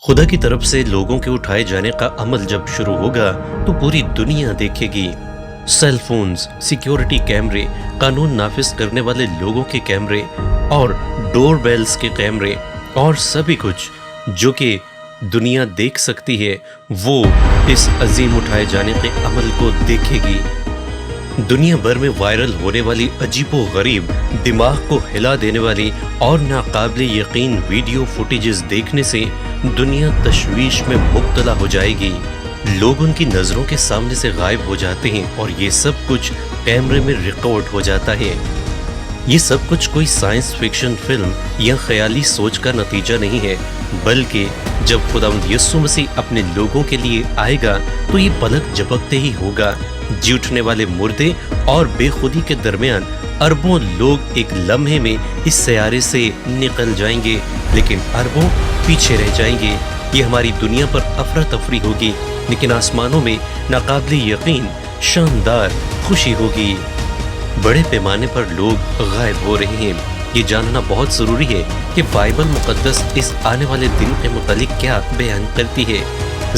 खुदा की तरफ से लोगों के उठाए जाने का अमल जब शुरू होगा तो पूरी दुनिया देखेगी। सेल फोन्स, सिक्योरिटी कैमरे, कानून नाफिज करने वाले लोगों के कैमरे और डोर बेल्स के कैमरे और सभी कुछ जो कि दुनिया देख सकती है वो इस अजीम उठाए जाने के अमल को देखेगी। दुनिया भर में वायरल होने वाली अजीबो गरीब, दिमाग को हिला देने वाली और नाकाबिले यकीन वीडियो फुटेजेस देखने से दुनिया तशवीश में मुब्तला हो जाएगी। लोग उनकी नजरों के सामने से गायब हो जाते हैं और ये सब कुछ कैमरे में रिकॉर्ड हो जाता है। ये सब कुछ कोई साइंस फिक्शन फिल्म या ख्याली सोच का नतीजा नहीं है, बल्कि जब खुदावंद यीशु मसीह अपने लोगों के लिए आएगा तो ये पलक झपकते ही होगा। जी उठने वाले मुर्दे और बेखुदी के दरमियान अरबों लोग एक लम्हे में इस सयारे से निकल जाएंगे, लेकिन अरबों पीछे रह जाएंगे। ये हमारी दुनिया पर अफरा तफरी होगी, लेकिन आसमानों में नाकाबिले यकीन शानदार खुशी होगी। बड़े पैमाने पर लोग गायब हो रहे हैं। ये जानना बहुत ज़रूरी है कि बाइबल मुकद्दस इस आने वाले दिन के मुतालिक क्या बयान करती है।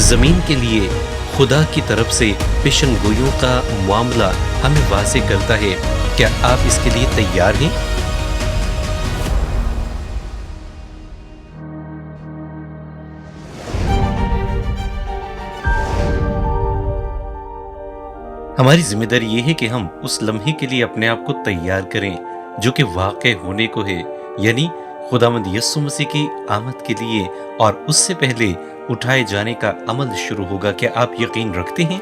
ज़मीन के लिए खुदा की तरफ से पेशन गोइयों का मामला हमें वाज़ेह करता है। क्या आप इसके लिए तैयार हैं? हमारी जिम्मेदारी ये है कि हम उस लम्हे के लिए अपने आप को तैयार करें जो कि वाक़ई होने को है, यानी खुदावंद यीशु मसीह की आमद के लिए, और उससे पहले उठाए जाने का अमल शुरू होगा। क्या आप यकीन रखते हैं?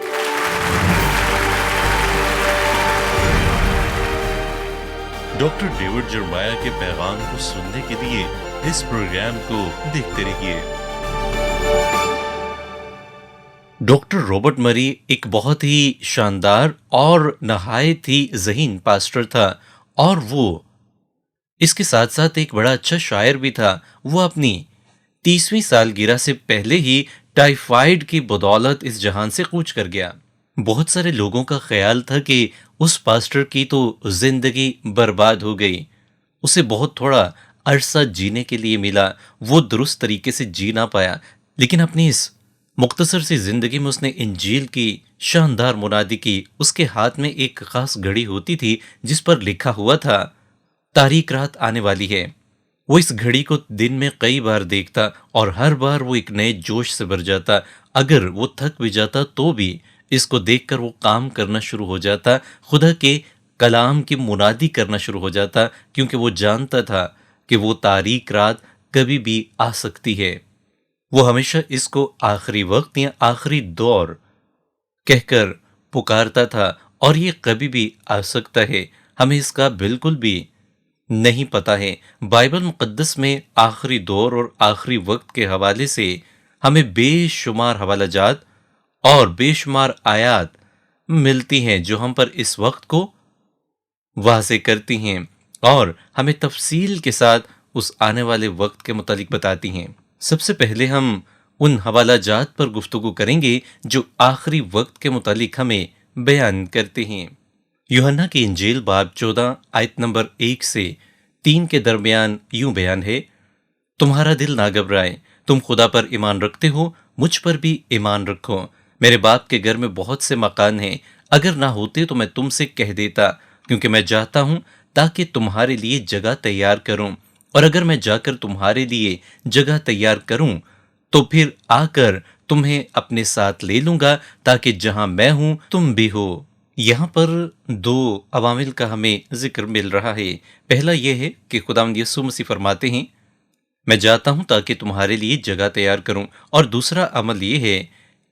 डॉक्टर डेविड जरमाया के पैगाम को सुनने के लिए इस प्रोग्राम को देखते रहिए। डॉक्टर रॉबर्ट मरी एक बहुत ही शानदार और नहायत ही ज़हीन पास्टर था, और वो इसके साथ साथ एक बड़ा अच्छा शायर भी था। वो अपनी 30वीं सालगिरह से पहले ही टाइफाइड की बदौलत इस जहान से कूच कर गया। बहुत सारे लोगों का ख्याल था कि उस पास्टर की तो जिंदगी बर्बाद हो गई, उसे बहुत थोड़ा अरसा जीने के लिए मिला, वो दुरुस्त तरीके से जी ना पाया। लेकिन अपनी इस मुख्तसर सी जिंदगी में उसने इंजील की शानदार मुनादी की। उसके हाथ में एक खास घड़ी होती थी जिस पर लिखा हुआ था तारीख रात आने वाली है। वो इस घड़ी को दिन में कई बार देखता और हर बार वो एक नए जोश से भर जाता। अगर वो थक भी जाता तो भी इसको देखकर वो काम करना शुरू हो जाता, खुदा के कलाम की मुनादी करना शुरू हो जाता, क्योंकि वो जानता था कि वो तारीख रात कभी भी आ सकती है। वो हमेशा इसको आखिरी वक्त या आखिरी दौर कहकर पुकारता था, और ये कभी भी आ सकता है, हमें इसका बिल्कुल भी नहीं पता है। बाइबल मुकद्दस में आखिरी दौर और आखिरी वक्त के हवाले से हमें बेशुमार हवालाजात और बेशुमार आयात मिलती हैं जो हम पर इस वक्त को वाज़ेह करती हैं और हमें तफसील के साथ उस आने वाले वक्त के मुतालिक बताती हैं। सबसे पहले हम उन हवालाजात पर गुफ्तगू करेंगे जो आखिरी वक्त के मुतालिक हमें बयान करते हैं। यूहन्ना की इंजील बाब 14 आयत नंबर 1 से 3 के दरमियान यूं बयान है, तुम्हारा दिल ना घबराए, तुम खुदा पर ईमान रखते हो, मुझ पर भी ईमान रखो। मेरे बाप के घर में बहुत से मकान हैं, अगर ना होते तो मैं तुमसे कह देता, क्योंकि मैं जाता हूं ताकि तुम्हारे लिए जगह तैयार करूं, और अगर मैं जाकर तुम्हारे लिए जगह तैयार करूं तो फिर आकर तुम्हें अपने साथ ले लूंगा, ताकि जहां मैं हूं तुम भी हो। यहाँ पर दो अवामिल का हमें जिक्र मिल रहा है। पहला यह है कि खुदावंद यीशु मसीह फरमाते हैं, मैं जाता हूं ताकि तुम्हारे लिए जगह तैयार करूं, और दूसरा अमल यह है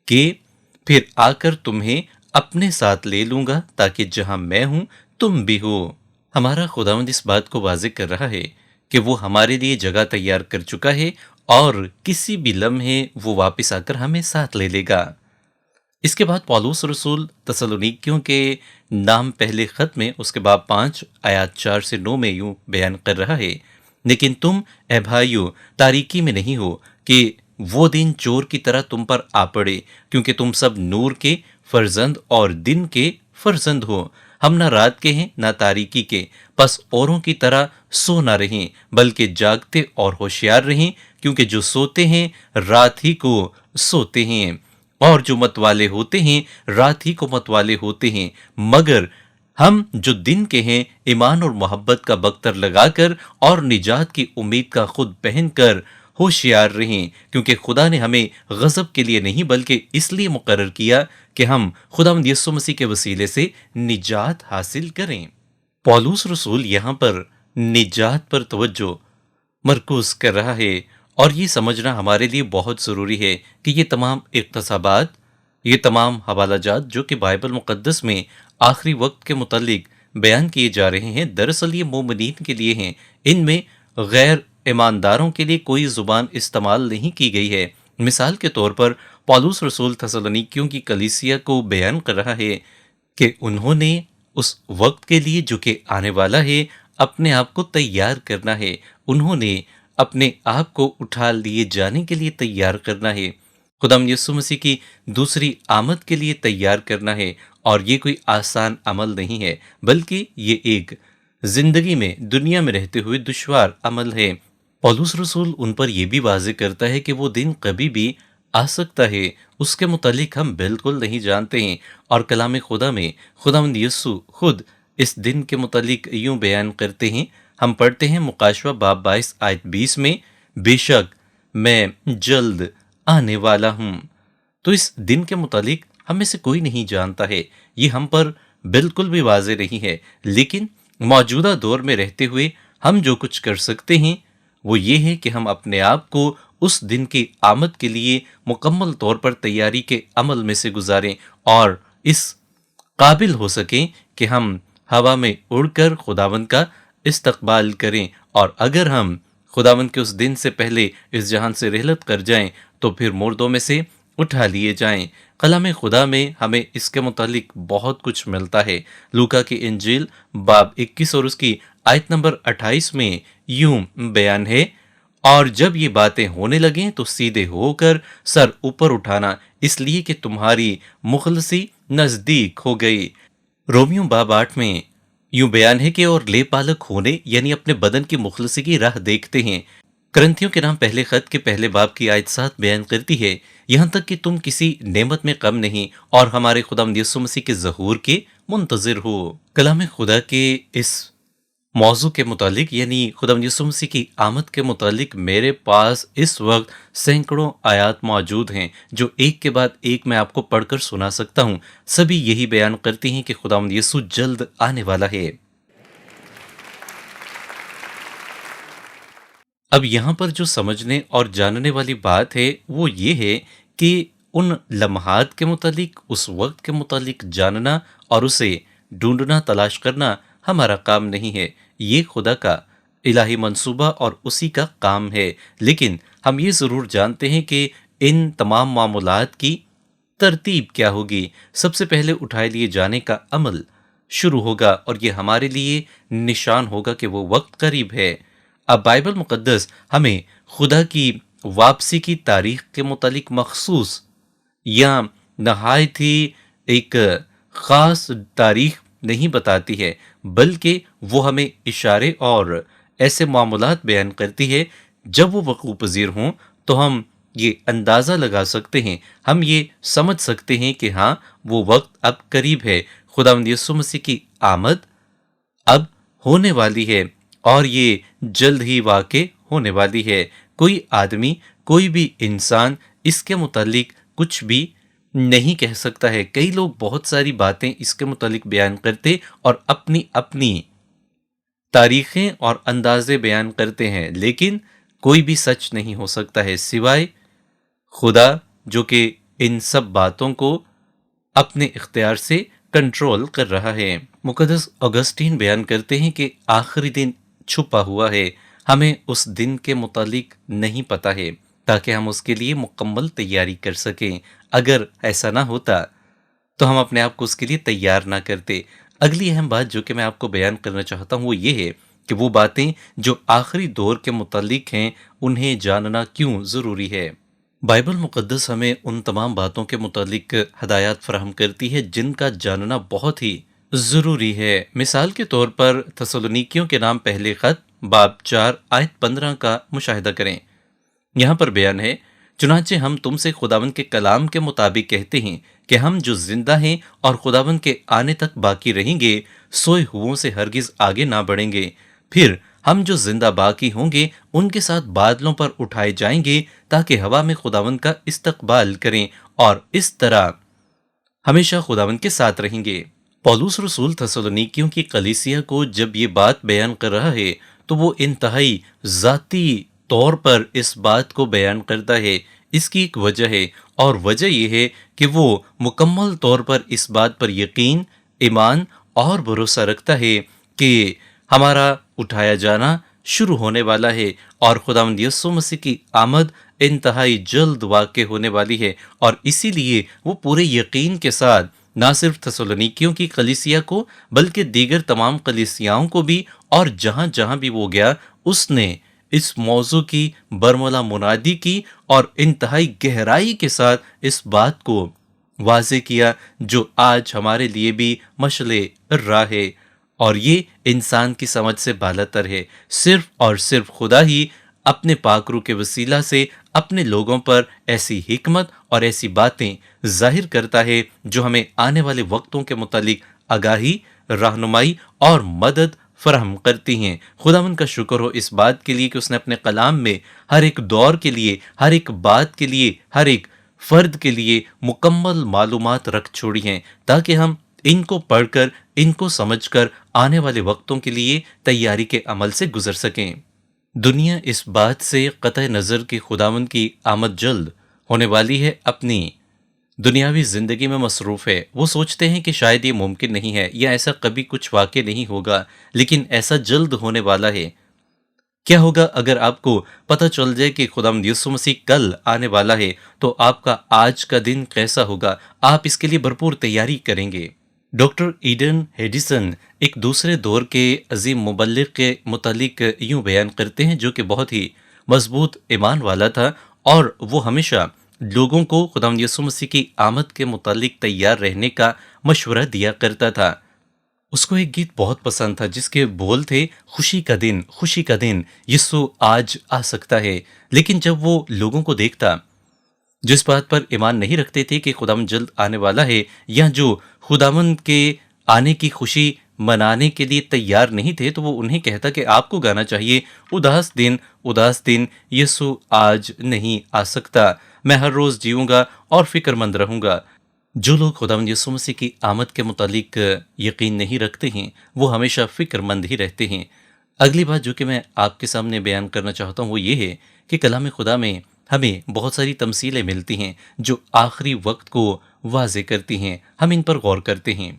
कि फिर आकर तुम्हें अपने साथ ले लूंगा, ताकि जहां मैं हूं तुम भी हो। हमारा खुदावंद इस बात को वाज़ेह कर रहा है कि वो हमारे लिए जगह तैयार कर चुका है और किसी भी लम्हे वो वापस आकर हमें साथ ले लेगा। इसके बाद पौलुस रसूल तसलोनिकियों के नाम पहले खत में उसके बाब 5 आयत 4 से 9 में यूं बयान कर रहा है, लेकिन तुम ए भाइयों तारीकी में नहीं हो कि वो दिन चोर की तरह तुम पर आ पड़े, क्योंकि तुम सब नूर के फर्जंद और दिन के फर्जंद हो। ہم نہ رات کے ہیں نہ تاریکی کے، پس اوروں کی طرح سو نہ رہیں بلکہ جاگتے اور ہوشیار رہیں، کیونکہ جو سوتے ہیں رات ہی کو سوتے ہیں، اور جو متوالے ہوتے ہیں رات ہی کو متوالے ہوتے ہیں۔ مگر ہم جو دن کے ہیں ایمان اور محبت کا بختر لگا کر اور نجات کی امید کا خود پہن کر ہوشیار رہیں، کیونکہ خدا نے ہمیں غضب کے لیے نہیں بلکہ اس لیے مقرر کیا کہ ہم خداوند یسوع مسیح کے وسیلے سے نجات حاصل کریں۔ پولس رسول یہاں پر نجات پر توجہ مرکوز کر رہا ہے، اور یہ سمجھنا ہمارے لیے بہت ضروری ہے کہ یہ تمام اقتصابات، یہ تمام حوالہ جات جو کہ بائبل مقدس میں آخری وقت کے متعلق بیان کیے جا رہے ہیں، دراصل یہ مومنین کے لیے ہیں۔ ان میں غیر ایمانداروں کے لیے کوئی زبان استعمال نہیں کی گئی ہے۔ مثال کے طور پر پولس رسول تھسلونیکیوں کی کلیسیا کو بیان کر رہا ہے کہ انہوں نے اس وقت کے لیے جو کہ آنے والا ہے اپنے آپ کو تیار کرنا ہے، انہوں نے اپنے آپ کو اٹھا لیے جانے کے لیے تیار کرنا ہے، خداوند یسوع مسیح کی دوسری آمد کے لیے تیار کرنا ہے، اور یہ کوئی آسان عمل نہیں ہے بلکہ یہ ایک زندگی میں دنیا میں رہتے ہوئے دشوار عمل ہے۔ پولس رسول ان پر یہ بھی واضح کرتا ہے کہ وہ دن کبھی بھی آ سکتا ہے، اس کے متعلق ہم بالکل نہیں جانتے ہیں، اور کلام خدا میں خداوند یسوع خود اس دن کے متعلق یوں بیان کرتے ہیں۔ ہم پڑھتے ہیں مکاشوہ باب 22 آیت 20 میں، بے شک میں جلد آنے والا ہوں۔ تو اس دن کے متعلق ہم میں سے کوئی نہیں جانتا ہے، یہ ہم پر بالکل بھی واضح نہیں ہے، لیکن موجودہ دور میں رہتے ہوئے ہم جو کچھ کر سکتے ہیں وہ یہ ہے کہ ہم اپنے آپ کو اس دن کی آمد کے لیے مکمل طور پر تیاری کے عمل میں سے گزاریں اور اس قابل ہو سکیں کہ ہم ہوا میں اڑ کر خداوند کا استقبال کریں، اور اگر ہم خداوند کے اس دن سے پہلے اس جہان سے رحلت کر جائیں تو پھر مردوں میں سے اٹھا لیے جائیں۔ کلام خدا میں ہمیں اس کے متعلق بہت کچھ ملتا ہے۔ لوکا کی انجیل باب 21 اور اس کی آیت نمبر 28 میں یوں بیان ہے، اور جب یہ باتیں ہونے لگیں تو سیدھے ہو کر سر اوپر اٹھانا، اس لیے کہ تمہاری مخلصی نزدیک ہو گئی۔ رومیو باب 8 میں یوں بیان ہے کہ اور لے پالک ہونے یعنی اپنے بدن کی مخلصی کی راہ دیکھتے ہیں۔ کرنتھیوں کے نام پہلے خط کے پہلے باب کی آیت 7 بیان کرتی ہے، یہاں تک کہ تم کسی نعمت میں کم نہیں اور ہمارے خداوند یسوع مسیح کے ظہور کے منتظر ہو۔ کلام خدا کے اس موضوع کے متعلق یعنی خداوند یسوع مسیح کی آمد کے متعلق میرے پاس اس وقت سینکڑوں آیات موجود ہیں جو ایک کے بعد ایک میں آپ کو پڑھ کر سنا سکتا ہوں۔ سبھی یہی بیان کرتی ہیں کہ خداوند یسوع جلد آنے والا ہے۔ اب یہاں پر جو سمجھنے اور جاننے والی بات ہے وہ یہ ہے کہ ان لمحات کے متعلق، اس وقت کے متعلق جاننا اور اسے ڈھونڈنا تلاش کرنا ہمارا کام نہیں ہے، یہ خدا کا الہی منصوبہ اور اسی کا کام ہے۔ لیکن ہم یہ ضرور جانتے ہیں کہ ان تمام معاملات کی ترتیب کیا ہوگی۔ سب سے پہلے اٹھائے لیے جانے کا عمل شروع ہوگا، اور یہ ہمارے لیے نشان ہوگا کہ وہ وقت قریب ہے۔ اب بائبل مقدس ہمیں خدا کی واپسی کی تاریخ کے متعلق مخصوص یا نہایت ہی ایک خاص تاریخ نہیں بتاتی ہے، بلکہ وہ ہمیں اشارے اور ایسے معاملات بیان کرتی ہے جب وہ وقوع پذیر ہوں تو ہم یہ اندازہ لگا سکتے ہیں، ہم یہ سمجھ سکتے ہیں کہ ہاں وہ وقت اب قریب ہے، خداوند یسوع مسیح کی آمد اب ہونے والی ہے اور یہ جلد ہی واقع ہونے والی ہے۔ کوئی آدمی، کوئی بھی انسان اس کے متعلق کچھ بھی نہیں کہہ سکتا ہے۔ کئی لوگ بہت ساری باتیں اس کے متعلق بیان کرتے اور اپنی اپنی تاریخیں اور اندازے بیان کرتے ہیں، لیکن کوئی بھی سچ نہیں ہو سکتا ہے سوائے خدا جو کہ ان سب باتوں کو اپنے اختیار سے کنٹرول کر رہا ہے۔ مقدس اگسٹین بیان کرتے ہیں کہ آخری دن چھپا ہوا ہے، ہمیں اس دن کے متعلق نہیں پتا ہے تاکہ ہم اس کے لیے مکمل تیاری کر سکیں۔ اگر ایسا نہ ہوتا تو ہم اپنے آپ کو اس کے لیے تیار نہ کرتے۔ اگلی اہم بات جو کہ میں آپ کو بیان کرنا چاہتا ہوں وہ یہ ہے کہ وہ باتیں جو آخری دور کے متعلق ہیں انہیں جاننا کیوں ضروری ہے۔ بائبل مقدس ہمیں ان تمام باتوں کے متعلق ہدایات فراہم کرتی ہے جن کا جاننا بہت ہی ضروری ہے۔ مثال کے طور پر تسالونیکیوں کے نام پہلے خط باب 4 آیت 15 کا مشاہدہ کریں۔ یہاں پر بیان ہے، چنانچہ ہم تم سے خداوند کے کلام کے مطابق کہتے ہیں کہ ہم جو زندہ ہیں اور خداوند کے آنے تک باقی رہیں گے، سوئے ہووں سے ہرگز آگے نہ بڑھیں گے۔ پھر ہم جو زندہ باقی ہوں گے ان کے ساتھ بادلوں پر اٹھائے جائیں گے تاکہ ہوا میں خداوند کا استقبال کریں، اور اس طرح ہمیشہ خداوند کے ساتھ رہیں گے۔ پولس رسول تسالونیکیوں کی کلیسیا کو جب یہ بات بیان کر رہا ہے تو وہ انتہائی ذاتی طور پر اس بات کو بیان کرتا ہے۔ اس کی ایک وجہ ہے، اور وجہ یہ ہے کہ وہ مکمل طور پر اس بات پر یقین، ایمان اور بھروسہ رکھتا ہے کہ ہمارا اٹھایا جانا شروع ہونے والا ہے، اور خداوند یسوع مسیح کی آمد انتہائی جلد واقع ہونے والی ہے، اور اسی لیے وہ پورے یقین کے ساتھ نہ صرف تسالونیکیوں کی کلیسیا کو بلکہ دیگر تمام کلیسیاؤں کو بھی، اور جہاں جہاں بھی وہ گیا اس نے اس موضوع کی برملا منادی کی اور انتہائی گہرائی کے ساتھ اس بات کو واضح کیا جو آج ہمارے لیے بھی مشعل راہ ہے، اور یہ انسان کی سمجھ سے بالاتر ہے۔ صرف اور صرف خدا ہی اپنے پاک روح کے وسیلہ سے اپنے لوگوں پر ایسی حکمت اور ایسی باتیں ظاہر کرتا ہے جو ہمیں آنے والے وقتوں کے متعلق آگاہی، رہنمائی اور مدد فراہم کرتی ہیں۔ خداوند کا شکر ہو اس بات کے لیے کہ اس نے اپنے کلام میں ہر ایک دور کے لیے، ہر ایک بات کے لیے، ہر ایک فرد کے لیے مکمل معلومات رکھ چھوڑی ہیں تاکہ ہم ان کو پڑھ کر، ان کو سمجھ کر آنے والے وقتوں کے لیے تیاری کے عمل سے گزر سکیں۔ دنیا اس بات سے قطع نظر کہ خداوند کی آمد جلد ہونے والی ہے اپنی دنیاوی زندگی میں مصروف ہے۔ وہ سوچتے ہیں کہ شاید یہ ممکن نہیں ہے یا ایسا کبھی کچھ واقع نہیں ہوگا، لیکن ایسا جلد ہونے والا ہے۔ کیا ہوگا اگر آپ کو پتہ چل جائے کہ خداوند یسوع مسیح کل آنے والا ہے، تو آپ کا آج کا دن کیسا ہوگا؟ آپ اس کے لیے بھرپور تیاری کریں گے۔ ڈاکٹر ایڈن ہیڈیسن ایک دوسرے دور کے عظیم مبلغ کے متعلق یوں بیان کرتے ہیں، جو کہ بہت ہی مضبوط ایمان والا تھا، اور وہ ہمیشہ لوگوں کو خداوند یسوع مسیح کی آمد کے متعلق تیار رہنے کا مشورہ دیا کرتا تھا۔ اس کو ایک گیت بہت پسند تھا جس کے بول تھے، خوشی کا دن، خوشی کا دن، یسوع آج آ سکتا ہے۔ لیکن جب وہ لوگوں کو دیکھتا جو اس بات پر ایمان نہیں رکھتے تھے کہ خداوند جلد آنے والا ہے، یا جو خداوند کے آنے کی خوشی منانے کے لیے تیار نہیں تھے، تو وہ انہیں کہتا کہ آپ کو گانا چاہیے، اداس دن، اداس دن، یسوع آج نہیں آ سکتا، میں ہر روز جیوں گا اور فکر مند رہوں گا۔ جو لوگ خداوند یسوع مسیح کی آمد کے متعلق یقین نہیں رکھتے ہیں، وہ ہمیشہ فکر مند ہی رہتے ہیں۔ اگلی بات جو کہ میں آپ کے سامنے بیان کرنا چاہتا ہوں وہ یہ ہے کہ کلام خدا میں ہمیں بہت ساری تمثیلیں ملتی ہیں جو آخری وقت کو واضح کرتی ہیں۔ ہم ان پر غور کرتے ہیں۔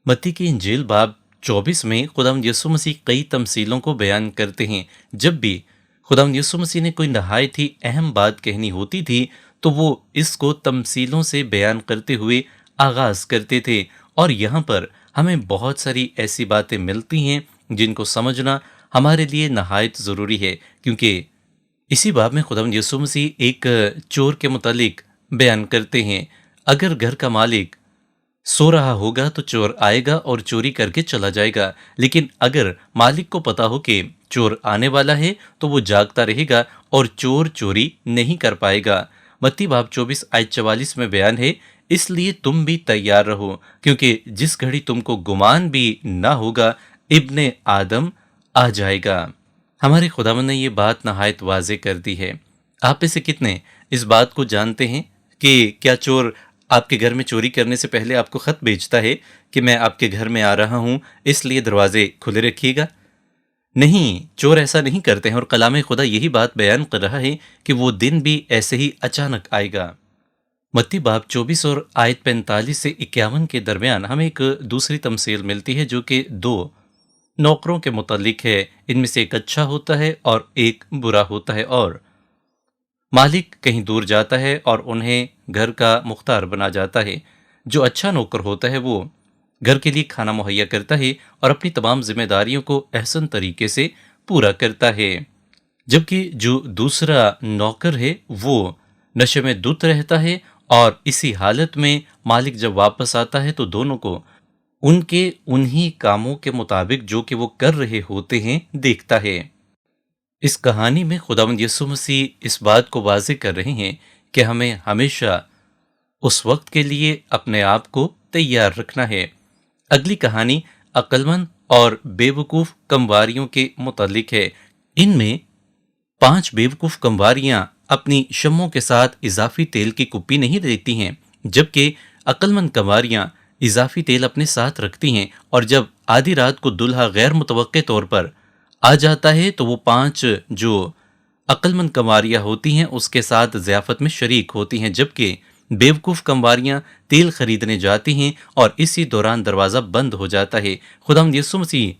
متی کی انجیل باب 24 میں خداوند یسوع مسیح کئی تمثیلوں کو بیان کرتے ہیں۔ جب بھی خداوند یسوع مسیح نے کوئی نہایت ہی اہم بات کہنی ہوتی تھی تو وہ اس کو تمثیلوں سے بیان کرتے ہوئے آغاز کرتے تھے، اور یہاں پر ہمیں بہت ساری ایسی باتیں ملتی ہیں جن کو سمجھنا ہمارے لیے نہایت ضروری ہے، کیونکہ اسی باب میں خداوند یسوع مسیح ایک چور کے متعلق بیان کرتے ہیں۔ اگر گھر کا مالک سو رہا ہوگا تو چور آئے گا اور چوری کر کے چلا جائے گا، لیکن اگر مالک کو پتا ہو کہ چور آنے والا ہے تو وہ جاگتا رہے گا اور چور چوری نہیں کر پائے گا۔ متی باب 24 آیت 44 میں بیان ہے، اس لیے تم بھی تیار رہو، کیونکہ جس گھڑی تم کو گمان بھی نہ ہوگا ابن آدم آ جائے گا۔ ہمارے خداوند نے یہ بات نہایت واضح کر دی ہے۔ آپ میں سے کتنے اس بات کو جانتے ہیں کہ کیا چور آپ کے گھر میں چوری کرنے سے پہلے آپ کو خط بھیجتا ہے کہ میں آپ کے گھر میں آ رہا ہوں، اس لیے دروازے کھلے رکھیے گا؟ نہیں، چور ایسا نہیں کرتے ہیں، اور کلام خدا یہی بات بیان کر رہا ہے کہ وہ دن بھی ایسے ہی اچانک آئے گا۔ متی باب 24 اور آیت 45 سے 51 کے درمیان ہمیں ایک دوسری تمثیل ملتی ہے جو کہ دو نوکروں کے متعلق ہے۔ ان میں سے ایک اچھا ہوتا ہے اور ایک برا ہوتا ہے، اور مالک کہیں دور جاتا ہے اور انہیں گھر کا مختار بنا جاتا ہے۔ جو اچھا نوکر ہوتا ہے وہ گھر کے لیے کھانا مہیا کرتا ہے اور اپنی تمام ذمہ داریوں کو احسن طریقے سے پورا کرتا ہے، جبکہ جو دوسرا نوکر ہے وہ نشے میں دھت رہتا ہے، اور اسی حالت میں مالک جب واپس آتا ہے تو دونوں کو उनके उन्हीं कामों के मुताबिक जो कि वो कर रहे होते हैं देखता है। इस कहानी में खुदावंद यीशु मसीह इस बात को वाज़ेह कर रहे हैं कि हमें हमेशा उस वक्त के लिए अपने आप को तैयार रखना है। अगली कहानी अक्लमंद और बेवकूफ़ कमवारियों के मुतालिक है। इनमें 5 बेवकूफ़ कमवारियां अपनी शम्मों के साथ इजाफी तेल की कुप्पी नहीं देती हैं, जबकि अक्लमंद कमवारियां इजाफी तेल अपने साथ रखती हैं, और जब आधी रात को दुल्हा गैर मुतवक्के तौर पर आ जाता है तो वो 5 जो अक्लमंद कमवारियां होती हैं उसके साथ ज़ियाफ़त में शरीक होती हैं, जबकि बेवकूफ़ कमवारियां तेल खरीदने जाती हैं और इसी दौरान दरवाज़ा बंद हो जाता है। खुदावंद यीशु मसीह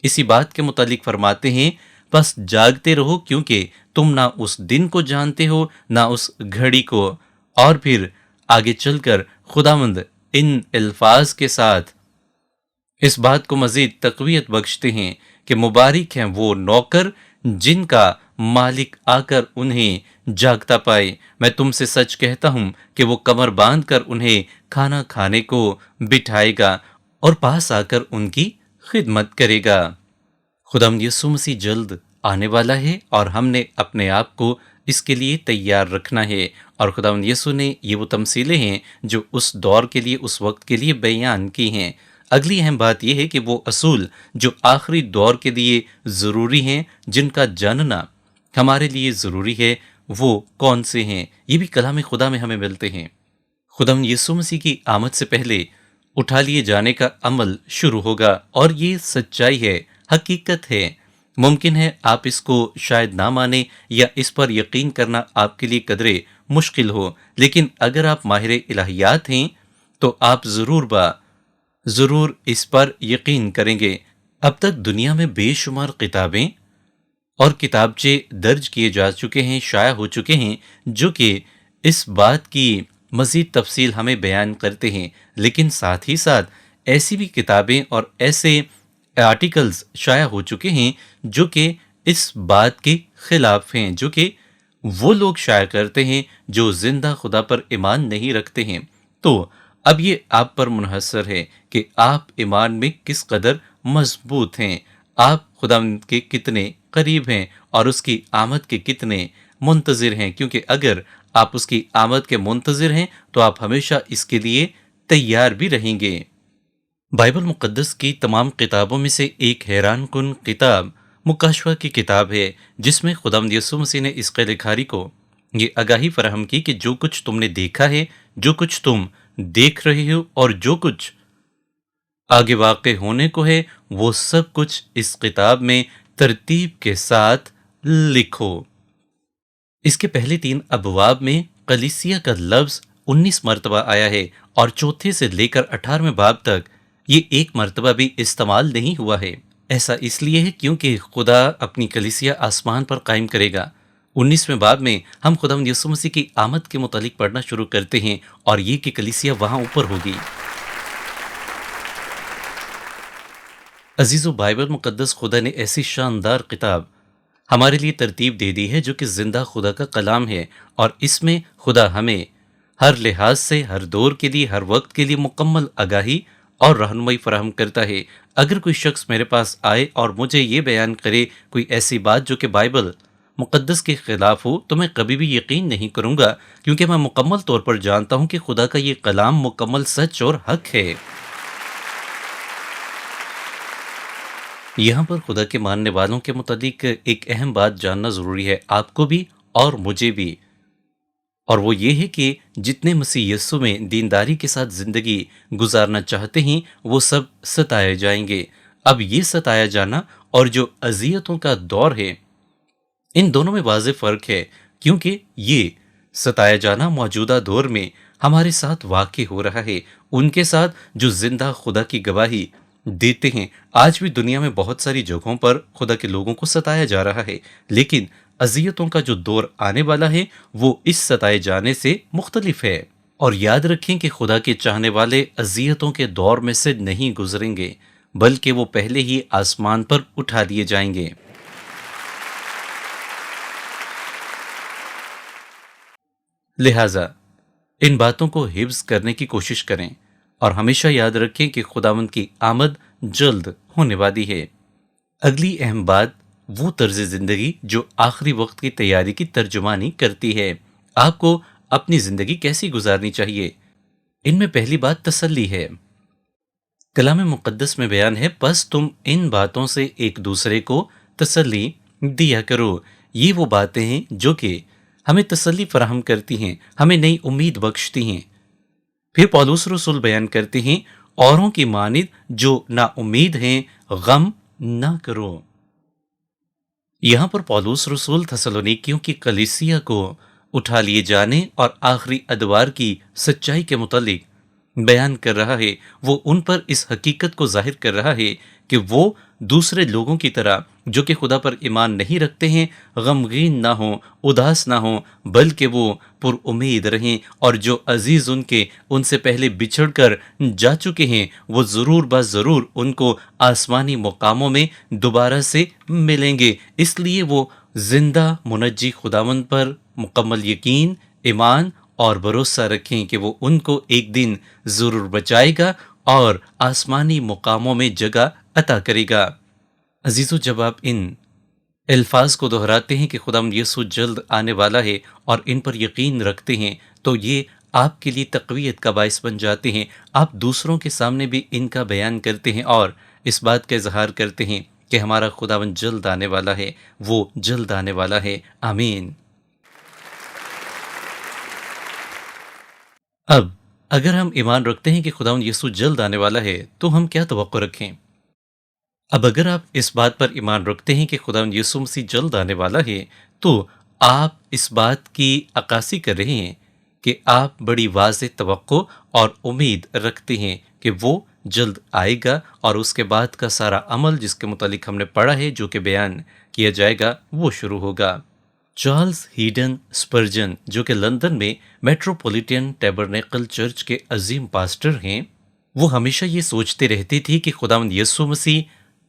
इसी बात के मुतालिक फरमाते हैं, बस जागते रहो क्योंकि तुम ना उस दिन को जानते हो ना उस घड़ी को। और फिर आगे चलकर खुदावंद इन अल्फाज के साथ इस बात को मजीद तकवीत बख्शते हैं कि मुबारक हैं वो नौकर जिनका मालिक आकर उन्हें जागता पाए। मैं तुमसे सच कहता हूं कि वो कमर बांध कर उन्हें खाना खाने को बिठाएगा और पास आकर उनकी खिदमत करेगा। खुदावंद यीशु मसीह जल्द आने वाला है और हमने अपने आप को इसके लिए तैयार रखना है। और खुदावंद यीशु ने ये वो तमसीलें हैं जो उस दौर के लिए, उस वक्त के लिए बयान की हैं। अगली अहम बात यह है कि वो असूल जो आखिरी दौर के लिए ज़रूरी हैं, जिनका जानना हमारे लिए ज़रूरी है, वो कौन से हैं, ये भी कलाम खुदा में हमें मिलते हैं। खुदावंद यीशु मसीह की आमद से पहले उठा लिए जाने का अमल शुरू होगा, और ये सच्चाई है, हकीकत है। मुमकिन है आप इसको शायद ना माने या इस पर यकीन करना आपके लिए कदरे मुश्किल हो, लेकिन अगर आप माहिर इलाहियात हैं तो आप ज़रूर इस पर यकीन करेंगे। अब तक दुनिया में बेशुमार किताबें और किताबचे दर्ज किए जा चुके हैं, शाया हो चुके हैं, जो कि इस बात की मज़ीद तफसील हमें बयान करते हैं, लेकिन साथ ही साथ ऐसी भी किताबें और ऐसे आर्टिकल्स शाया हो चुके हैं जो कि इस बात के खिलाफ हैं, जो कि वो लोग शाया करते हैं जो जिंदा खुदा पर ईमान नहीं रखते हैं। तो अब ये आप पर मुनहसर है कि आप ईमान में किस कदर मजबूत हैं, आप खुदा के कितने करीब हैं और उसकी आमद के कितने मुंतज़िर हैं, क्योंकि अगर आप उसकी आमद के मुंतज़िर हैं तो आप हमेशा इसके लिए तैयार भी रहेंगे। बाइबल मुक़द्दस की तमाम किताबों में से एक हैरान कुन किताब मुकाशवा की किताब है, जिसमें खुदावंद यीशु मसीह ने इस लिखारी को ये आगाही फराहम की कि जो कुछ तुमने देखा है, जो कुछ तुम देख रहे हो और जो कुछ आगे वाक़े होने को है, वो सब कुछ इस किताब में तरतीब के साथ लिखो। इसके पहले 3 अबवाब में कलीसिया का लफ्ज़ 19 मरतबा आया है और चौथे से लेकर 18वें बाब तक ये एक मरतबा भी इस्तेमाल नहीं हुआ है। ऐसा इसलिए है क्योंकि खुदा अपनी कलीसिया आसमान पर कायम करेगा। 19वें बाब में हम खुदावंद यीशु मसीह की आमद के मुतालिक पढ़ना शुरू करते हैं और ये कि कलीसिया वहां ऊपर होगी। अजीज़ो, बाइबल मुक़द्दस खुदा ने ऐसी शानदार किताब हमारे लिए तरतीब दे दी है जो कि जिंदा खुदा का कलाम है, और इसमें खुदा हमें हर लिहाज से, हर दौर के लिए, हर वक्त के लिए मुकम्मल आगाही और रहनुमाई फराहम करता है। अगर कोई शख्स मेरे पास आए और मुझे ये बयान करे कोई ऐसी बात जो कि बाइबल मुक़द्दस के ख़िलाफ़ हो, तो मैं कभी भी यकीन नहीं करूँगा, क्योंकि मैं मुकम्मल तौर पर जानता हूँ कि खुदा का ये कलाम मुकम्मल सच और हक है। यहाँ पर खुदा के मानने वालों के मुतालिक एक अहम बात जानना ज़रूरी है, आपको भी और मुझे भी, और वो ये है कि जितने मसीह यस्सु में दीनदारी के साथ ज़िंदगी गुजारना चाहते हैं वो सब सताए जाएंगे। अब ये सताया जाना और जो अजियतों का दौर है, इन दोनों में वाज़ेह फ़र्क है, क्योंकि ये सताया जाना मौजूदा दौर में हमारे साथ वाक़ई हो रहा है, उनके साथ जो जिंदा खुदा की गवाही देते हैं। आज भी दुनिया में बहुत सारी जगहों पर खुदा के लोगों को सताया जा रहा है, लेकिन अजियतों का जो दौर आने वाला है वो इस सताए जाने से मुख्तलिफ है। और याद रखें कि खुदा के चाहने वाले अजियतों के दौर में से नहीं गुजरेंगे, बल्कि वो पहले ही आसमान पर उठा लिए जाएंगे। लिहाजा इन बातों को हिफ्ज करने की कोशिश करें। और हमेशा याद रखें कि खुदावंद की आमद जल्द होने वाली है। अगली अहम बात वो तर्ज जिंदगी जो आखिरी वक्त की तैयारी की तर्जुमानी करती है। आपको अपनी जिंदगी कैसी गुजारनी चाहिए? इनमें पहली बात तसल्ली है। कलाम मुकद्दस में बयान है, बस तुम इन बातों से एक दूसरे को तसल्ली दिया करो। ये वो बातें हैं जो कि हमें तसल्ली फराहम करती हैं, हमें नई उम्मीद बख्शती हैं। फिर पौलुस रसूल बयान करते हैं, औरों की मानिद जो ना उम्मीद हैं गम ना करो। यहाँ पर पौलुस रसूल थेसलोनिकियों की कलीसिया को उठा लिए जाने और आखिरी अदवार की सच्चाई के मुतालिक बयान कर रहा है। वो उन पर इस हकीकत को जाहिर कर रहा है कि वो दूसरे लोगों की तरह जो कि खुदा पर ईमान नहीं रखते हैं गमगीन ना हो, उदास ना हो, बल्कि वो पुर उम्मीद रहें और जो अजीज उनसे पहले बिछड़ कर जा चुके हैं वो ज़रूर ब ज़रूर उनको आसमानी मुकामों में दोबारा से मिलेंगे। इसलिए वो जिंदा मुनज्जी खुदावंद पर मुकम्मल यकीन, ईमान और भरोसा रखें कि वो उनको एक दिन ज़रूर बचाएगा और आसमानी मुकामों में जगह अता करेगा। अजीज़ों, जब आप इन अल्फाज को दोहराते हैं कि खुदावंद यीशु जल्द आने वाला है और इन पर यकीन रखते हैं तो ये आपके लिए तक़वियत का बाइस बन जाते हैं। आप दूसरों के सामने भी इनका बयान करते हैं और इस बात का इजहार करते हैं कि हमारा खुदावंद जल्द आने वाला है, वो जल्द आने वाला है। आमीन। अब अगर हम ईमान रखते हैं कि खुदावंद यीशु जल्द आने वाला है तो हम क्या तवक्को रखें? अब अगर आप इस बात पर ईमान रखते हैं कि खुदावंद यीशु मसीह जल्द आने वाला है तो आप इस बात की अक्कासी कर रहे हैं कि आप बड़ी वाज़ेह तवक्को और उम्मीद रखते हैं कि वो जल्द आएगा और उसके बाद का सारा अमल जिसके मुतालिक हमने पढ़ा है जो कि बयान किया जाएगा वो शुरू होगा। चार्ल्स हीडन स्पर्जन जो कि लंदन में मेट्रोपॉलिटन टैबरनेकल चर्च के अजीम पास्टर हैं, वो हमेशा ये सोचते रहते थे कि खुदावंद यीशु मसीह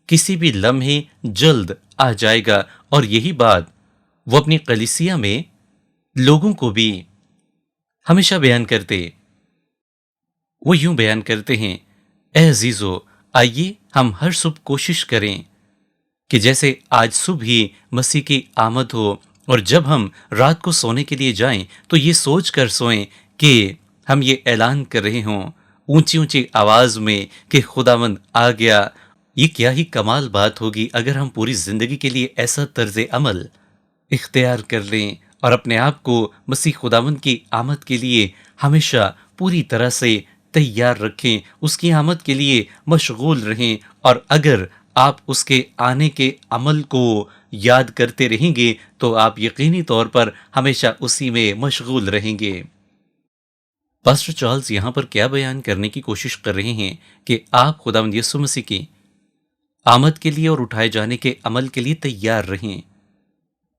किसी भी लम्हे जल्द आ जाएगा और यही बात वो अपनी कलीसिया में लोगों को भी हमेशा बयान करते। वो यूं बयान करते हैं, ए अजीजो, आइए हम हर सुबह कोशिश करें कि जैसे आज सुबह ही मसीह की आमद हो और जब हम रात को सोने के लिए जाएं तो ये सोच कर सोएं कि हम ये ऐलान कर रहे हों ऊंची ऊंची आवाज़ में कि खुदावंद आ गया। ये क्या ही कमाल बात होगी अगर हम पूरी ज़िंदगी के लिए ऐसा तर्ज अमल इख्तियार कर लें और अपने आप को मसीह खुदावंद की आमद के लिए हमेशा पूरी तरह से तैयार रखें, उसकी आमद के लिए मशगूल रहें। और अगर आप उसके आने के अमल को याद करते रहेंगे तो आप यकीनी तौर पर हमेशा उसी में मशगूल रहेंगे। पास्टर चार्ल्स यहाँ पर क्या बयान करने की कोशिश कर रहे हैं कि आप खुदावंद यीशु मसीह की आमद के लिए और उठाए जाने के अमल के लिए तैयार रहें।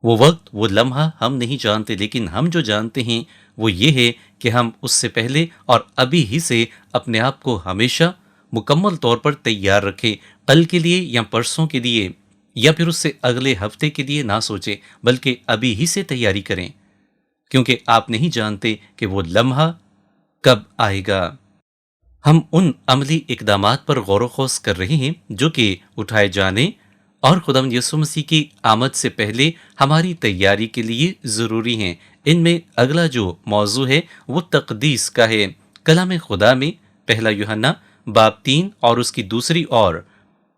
वो वक्त, वो लम्हा हम नहीं जानते, लेकिन हम जो जानते हैं वो ये है कि हम उससे पहले और अभी ही से अपने आप को हमेशा मुकम्मल तौर पर तैयार रखें। कल के लिए या परसों के लिए या फिर उससे अगले हफ्ते के लिए ना सोचें, बल्कि अभी ही से तैयारी करें, क्योंकि आप नहीं जानते कि वो लम्हा कब आएगा। हम उन अमली इकदामात पर गौर ख़ौस कर रहे हैं जो कि उठाए जाने और खुदावंद यीशु मसीह की आमद से पहले हमारी तैयारी के लिए ज़रूरी हैं। इनमें अगला जो मौजू है वो तक़दीस का है। कलाम खुदा में पहला यूहन्ना बाब 3 और उसकी दूसरी और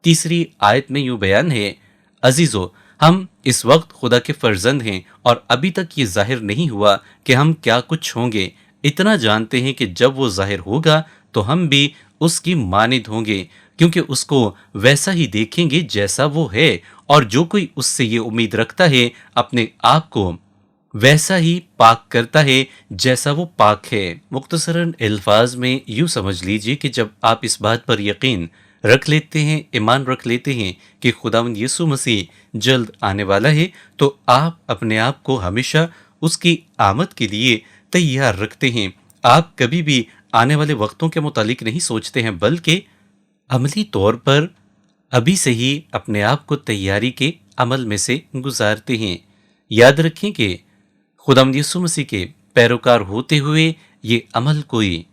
तीसरी आयत में यूँ बयान है, अजीज़ो, हम इस वक्त खुदा के फर्जंद हैं और अभी तक ये जाहिर नहीं हुआ कि हम क्या कुछ होंगे। इतना जानते हैं कि जब वो जाहिर होगा तो हम भी उसकी मानिद होंगे, क्योंकि उसको वैसा ही देखेंगे जैसा वो है। और जो कोई उससे ये उम्मीद रखता है अपने आप को वैसा ही पाक करता है जैसा वो पाक है। मुख्तसरन अल्फाज में यूँ समझ लीजिए कि जब आप इस बात पर यकीन रख लेते हैं, ईमान रख लेते हैं कि खुदावंद यीशु मसीह जल्द आने वाला है, तो आप अपने आप को हमेशा उसकी आमद के लिए तैयार रखते हैं। आप कभी भी आने वाले वक्तों के मुतालिक नहीं सोचते हैं, बल्कि अमली तौर पर अभी से ही अपने आप को तैयारी के अमल में से गुजारते हैं। याद रखें कि खुदावंद यीशु मसीह के पैरोकार होते हुए ये अमल कोई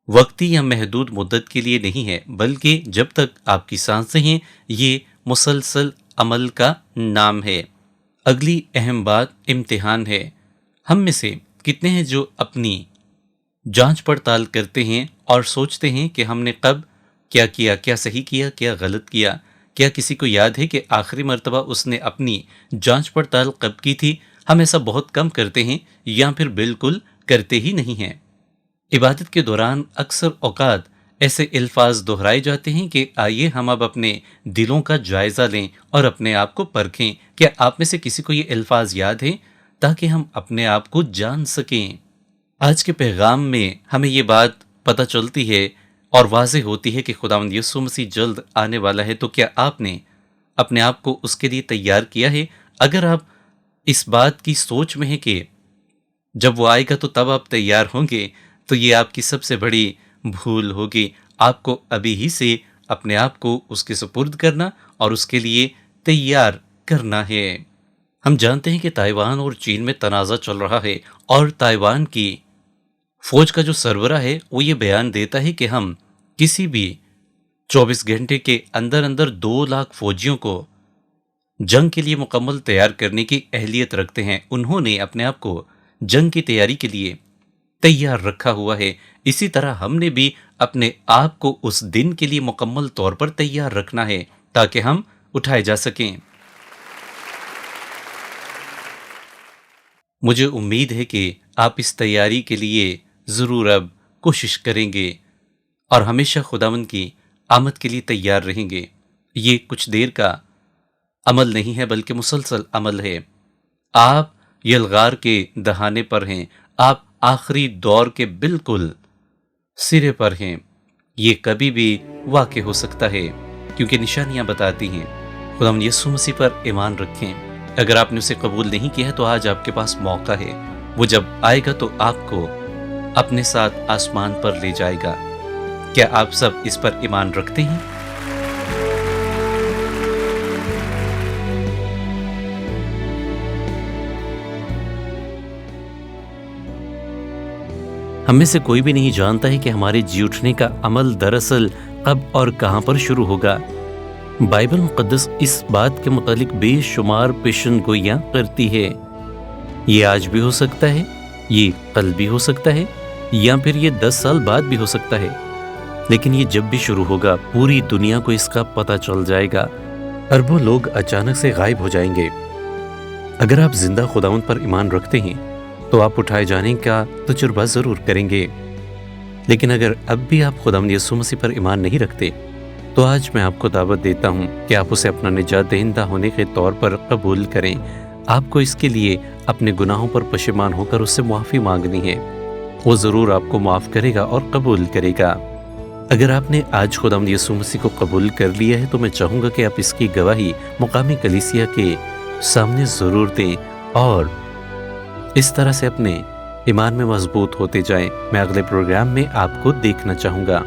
وقتی یا محدود مدت کے لیے نہیں ہے، بلکہ جب تک آپ کی سانسیں ہیں یہ مسلسل عمل کا نام ہے۔ اگلی اہم بات امتحان ہے۔ ہم میں سے کتنے ہیں جو اپنی جانچ پڑتال کرتے ہیں اور سوچتے ہیں کہ ہم نے کب کیا کیا، کیا صحیح کیا، کیا غلط کیا؟ کیا کسی کو یاد ہے کہ آخری مرتبہ اس نے اپنی جانچ پڑتال کب کی تھی؟ ہم ایسا بہت کم کرتے ہیں یا پھر بالکل کرتے ہی نہیں ہیں۔ عبادت کے دوران اکثر اوقات ایسے الفاظ دہرائے جاتے ہیں کہ آئیے ہم اب اپنے دلوں کا جائزہ لیں اور اپنے آپ کو پرکھیں۔ کیا آپ میں سے کسی کو یہ الفاظ یاد ہیں تاکہ ہم اپنے آپ کو جان سکیں؟ آج کے پیغام میں ہمیں یہ بات پتہ چلتی ہے اور واضح ہوتی ہے کہ خداوند یسوع مسیح جلد آنے والا ہے، تو کیا آپ نے اپنے آپ کو اس کے لیے تیار کیا ہے؟ اگر آپ اس بات کی سوچ میں ہیں کہ جب وہ آئے گا تو تب آپ تیار ہوں گے، تو یہ آپ کی سب سے بڑی بھول ہوگی۔ آپ کو ابھی ہی سے اپنے آپ کو اس کے سپرد کرنا اور اس کے لیے تیار کرنا ہے۔ ہم جانتے ہیں کہ تائیوان اور چین میں تنازع چل رہا ہے، اور تائیوان کی فوج کا جو سربراہ ہے وہ یہ بیان دیتا ہے کہ ہم کسی بھی 24 گھنٹے کے اندر اندر 2 لاکھ فوجیوں کو جنگ کے لیے مکمل تیار کرنے کی اہلیت رکھتے ہیں۔ انہوں نے اپنے آپ کو جنگ کی تیاری کے لیے تیار رکھا ہوا ہے۔ اسی طرح ہم نے بھی اپنے آپ کو اس دن کے لیے مکمل طور پر تیار رکھنا ہے تاکہ ہم اٹھائے جا سکیں۔ مجھے امید ہے کہ آپ اس تیاری کے لیے ضرور اب کوشش کریں گے اور ہمیشہ خداوند کی آمد کے لیے تیار رہیں گے۔ یہ کچھ دیر کا عمل نہیں ہے بلکہ مسلسل عمل ہے۔ آپ یلغار کے دہانے پر ہیں، آپ آخری دور کے بالکل سرے پر ہیں۔ یہ کبھی بھی واقع ہو سکتا ہے کیونکہ نشانیاں بتاتی ہیں۔ خداوند یسوع مسیح پر ایمان رکھیں۔ اگر آپ نے اسے قبول نہیں کیا ہے تو آج آپ کے پاس موقع ہے۔ وہ جب آئے گا تو آپ کو اپنے ساتھ آسمان پر لے جائے گا۔ کیا آپ سب اس پر ایمان رکھتے ہیں؟ ہم میں سے کوئی بھی نہیں جانتا ہے کہ ہمارے جی اٹھنے کا عمل دراصل کب اور کہاں پر شروع ہوگا۔ بائبل مقدس اس بات کے متعلق بے شمار پیشن گوئیاں کرتی ہے۔ یہ آج بھی ہو سکتا ہے، یہ کل بھی ہو سکتا ہے، یا پھر یہ 10 سال بعد بھی ہو سکتا ہے، لیکن یہ جب بھی شروع ہوگا پوری دنیا کو اس کا پتہ چل جائے گا۔ اربوں لوگ اچانک سے غائب ہو جائیں گے۔ اگر آپ زندہ خداوند پر ایمان رکھتے ہیں تو آپ اٹھائے جانے کا تجربہ ضرور کریں گے۔ لیکن اگر اب بھی آپ خداوند یسوع مسیح پر ایمان نہیں رکھتے تو آج میں آپ کو دعوت دیتا ہوں کہ آپ اسے اپنا نجات دہندہ ہونے کے طور پر قبول کریں۔ آپ کو اس کے لیے اپنے گناہوں پر پشیمان ہو کر اس سے معافی مانگنی ہے۔ وہ ضرور آپ کو معاف کرے گا اور قبول کرے گا۔ اگر آپ نے آج خداوند یسوع مسیح کو قبول کر لیا ہے تو میں چاہوں گا کہ آپ اس کی گواہی مقامی کلیسیا کے سامنے ضرور دیں اور اس طرح سے اپنے ایمان میں مضبوط ہوتے جائیں۔ میں اگلے پروگرام میں آپ کو دیکھنا چاہوں گا۔